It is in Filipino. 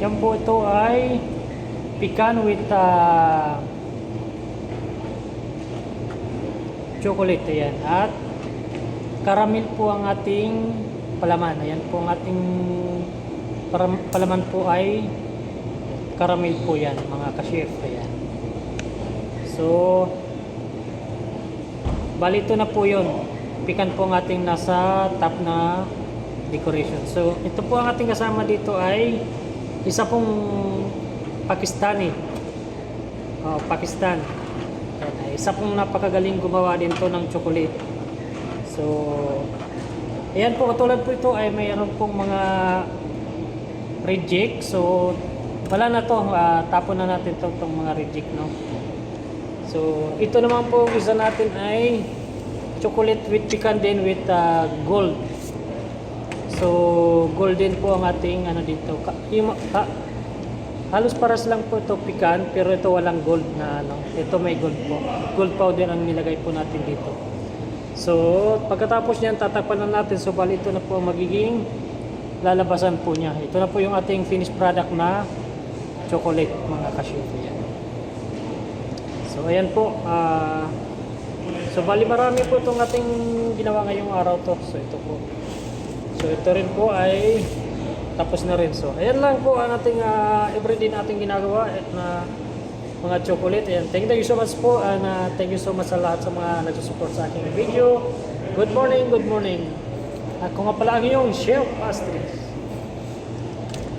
Yan po, ito ay pecan with chocolate. Ayan. At caramel po ang ating palaman. Ayan po ang ating palaman po ay caramel po yan, mga ka-chef. Ayan. So, bali ito na po yun. Pecan po ang ating nasa top na decoration. So, ito po ang ating kasama dito ay isa pong Pakistani. Pakistan. Ayan, isa pong napakagaling gumawa din to ng chocolate. So, ayan po, katulad po ito ay mayroon pong mga reject. So, wala na to. Tapon na natin itong mga reject, no? So, ito naman po isa natin ay chocolate with pecan din with gold. So, golden po ang ating ano dito. Halos paras lang po ito pecan, pero ito walang gold na ano. Ito may gold po. Gold powder ang nilagay po natin dito. So, pagkatapos niyan tatakpan na natin. So, bali ito na po ang magiging lalabasan po niya. Ito na po yung ating finished product na chocolate, mga ka-chef. So, ayan po. So, bali marami po itong ating ginawa ngayong araw to. So, ito po. So, ito rin po ay tapos na rin. So, ayan lang po ang ating everyday na ating ginagawa na mga chocolate. Ayan. Thank you so much po. And thank you so much sa lahat sa mga nagsusupport sa aking video. Good morning, good morning. Ako nga pala ang iyong Chef Astrid.